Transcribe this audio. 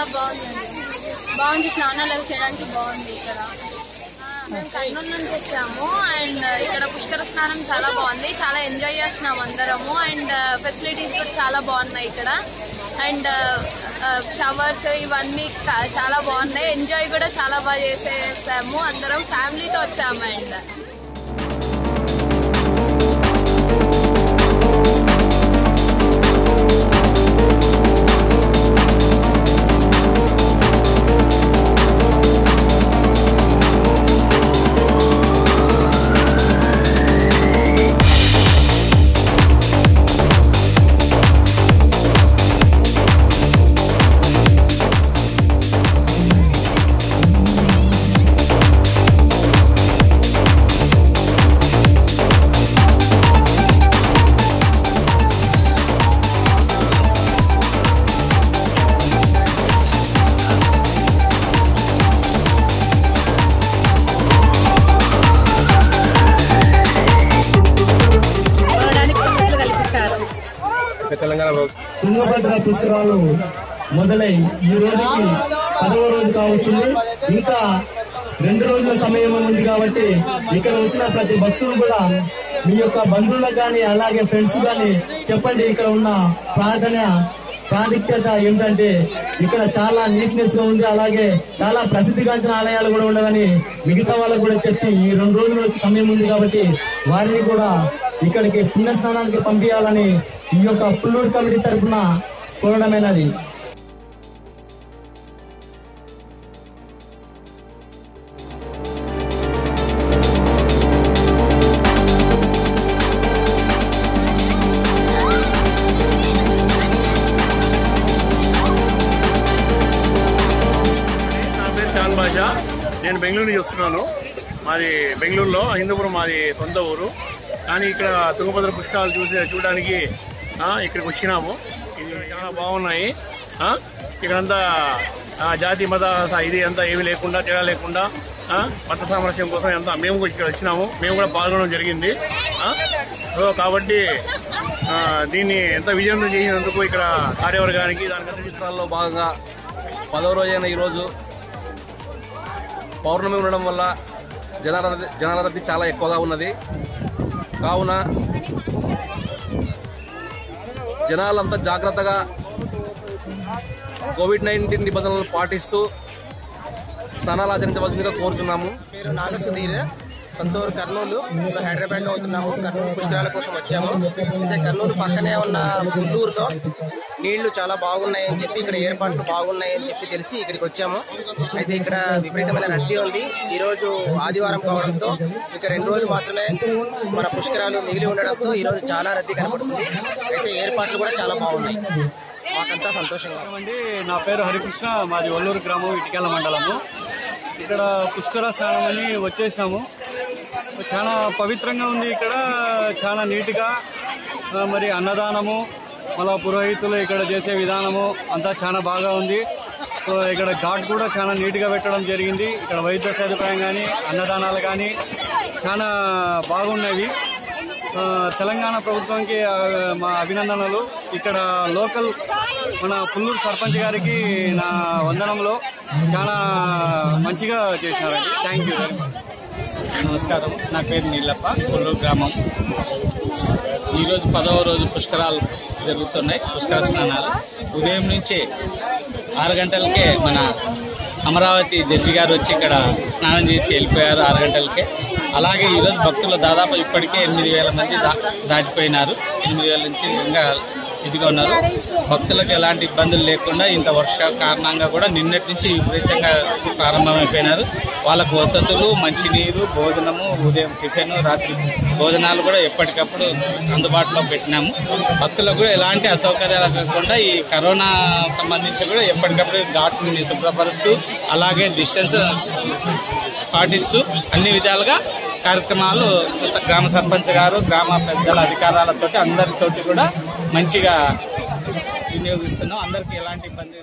చాలా బాగుంది స్నానాలు చేయడానికి బాగుంది ఇక్కడ. మేము కర్నూలు నుంచి వచ్చాము అండ్ ఇక్కడ పుష్కర స్నానం చాలా బాగుంది, చాలా ఎంజాయ్ చేస్తున్నాం అందరము అండ్ ఫెసిలిటీస్ కూడా చాలా బాగున్నాయి ఇక్కడ అండ్ షవర్స్ ఇవన్నీ చాలా బాగున్నాయి. ఎంజాయ్ కూడా చాలా బాగా చేసేసాము, అందరం ఫ్యామిలీతో వచ్చాము. అండ్ తుంగభద్ర పుష్కరాలు మొదలై ఈ రోజుకి 10వ రోజు కావస్తుంది. ఇంకా 2 రోజుల సమయం ఉంది కాబట్టి ఇక్కడ వచ్చిన ప్రతి భక్తులు కూడా మీ యొక్క బంధువులకు కానీ అలాగే ఫ్రెండ్స్ కానీ చెప్పండి. ఇక్కడ ఉన్న ప్రాముఖ్యత ఏంటంటే ఇక్కడ చాలా నీట్నెస్ గా ఉంది, అలాగే చాలా ప్రసిద్ధిగాంచిన ఆలయాలు కూడా ఉండవని మిగతా వాళ్ళకు కూడా చెప్పి ఈ 2 రోజుల సమయం ఉంది కాబట్టి వారిని కూడా ఇక్కడికి పుణ్యస్నానానికి పంపించాలని ఈ యొక్క పుల్లూరు కమిటీ తరఫున కోరడమైనది. నేను బెంగళూరు నుంచి వస్తున్నాను. మాది బెంగళూరులో హిందూపురం మాది సొంత ఊరు. కానీ ఇక్కడ తుంగభద్ర పుష్కరాలు చూడడానికి ఇక్కడికి వచ్చినాము. ఇది చాలా బాగున్నాయి. ఇక్కడంతా జాతి మత ఇది అంతా ఏమీ లేకుండా తేడా లేకుండా మత సామరస్యం కోసం అంతా మేము ఇక్కడ వచ్చినాము. మేము కూడా పాల్గొనడం జరిగింది. సో కాబట్టి దీన్ని ఎంత విజయవంతం చేసినందుకు ఇక్కడ కార్యవర్గానికి దాని చిత్రాల్లో భాగంగా 10వ రోజైన ఈరోజు పౌర్ణమి ఉండడం వల్ల జనాల రద్దీ చాలా ఎక్కువగా ఉన్నది. కావున జనాలంతా జాగ్రత్తగా కోవిడ్-19 నిబంధనలు పాటిస్తూ స్నానాలు ఆచరించవలసిందిగా కోరుచున్నాము. పేరు నాగసుధీర్, సొంత ఊరు కర్నూలు. ఇప్పుడు హైదరాబాద్ లో ఉంటున్నాము. కర్నూలు పుష్కరాల కోసం వచ్చాము. అయితే కర్నూలు పక్కనే ఉన్న గుంటూరులో నీళ్లు చాలా బాగున్నాయని చెప్పి, ఇక్కడ ఏర్పాట్లు బాగున్నాయని చెప్పి తెలిసి ఇక్కడికి వచ్చాము. అయితే ఇక్కడ విపరీతమైన రద్దీ ఉంది. ఈ రోజు ఆదివారం కావడంతో ఇక 2 రోజులు మాత్రమే మన పుష్కరాలు మిగిలి ఉండడంతో ఈ రోజు చాలా రద్దీ కనబడుతుంది. అయితే ఏర్పాట్లు కూడా చాలా బాగున్నాయి. మాకంతా సంతోషంగా ఉంది. నా పేరు హరికృష్ణ, మాది ఒల్లూరు గ్రామం, ఇటికేల మండలము. ఇక్కడ పుష్కర స్నానం అని వచ్చేసినాము. చాలా పవిత్రంగా ఉంది. ఇక్కడ చాలా నీట్గా మరి అన్నదానము, మళ్ళా పురోహితులు ఇక్కడ చేసే విధానము అంతా చాలా బాగా ఉంది. సో ఇక్కడ ఘాట్ కూడా చాలా నీట్గా పెట్టడం జరిగింది. ఇక్కడ వైద్య సదుపాయం కానీ అన్నదానాలు కానీ చాలా బాగున్నవి. తెలంగాణ ప్రభుత్వానికి మా అభినందనలు. ఇక్కడ లోకల్ మన పుల్లూరు సర్పంచ్ గారికి నా వందనంలో చాలా మంచిగా చేసినారండి. Thank you very much. నమస్కారం, నా పేరు నీలప్ప, పుల్లూరు గ్రామం. ఈరోజు 10వ రోజు పుష్కరాలు జరుగుతున్నాయి. పుష్కర స్నానాలు ఉదయం నుంచే 6 గంటలకే మన అమరావతి జడ్జి గారు వచ్చి ఇక్కడ స్నానం చేసి వెళ్ళిపోయారు 6 గంటలకే. అలాగే ఈరోజు భక్తులు దాదాపు ఇప్పటికే 8,000 మంది దాటిపోయినారు. 8,000 నుంచి ఇంకా ఇదిగా ఉన్నారు. భక్తులకు ఎలాంటి ఇబ్బందులు లేకుండా ఇంత వర్ష కారణంగా కూడా నిన్నటి నుంచి విపరీతంగా ప్రారంభమైపోయినారు. వాళ్ళకు వసతులు, మంచినీరు, భోజనము, ఉదయం టిఫిన్, రాత్రి భోజనాలు కూడా ఎప్పటికప్పుడు అందుబాటులో పెట్టినాము. భక్తులకు కూడా ఎలాంటి అసౌకర్యాలు కాకుండా ఈ కరోనా సంబంధించి కూడా ఎప్పటికప్పుడు ఘాట్ని శుభ్రపరుస్తూ అలాగే డిస్టెన్స్ పాటిస్తూ అన్ని విధాలుగా కార్యక్రమాలు గ్రామ సర్పంచ్ గారు, గ్రామ పెద్దల అధికారులతో అందరితోటి కూడా మంచిగా వినియోగిస్తున్నాం. అందరికీ ఎలాంటి ఇబ్బంది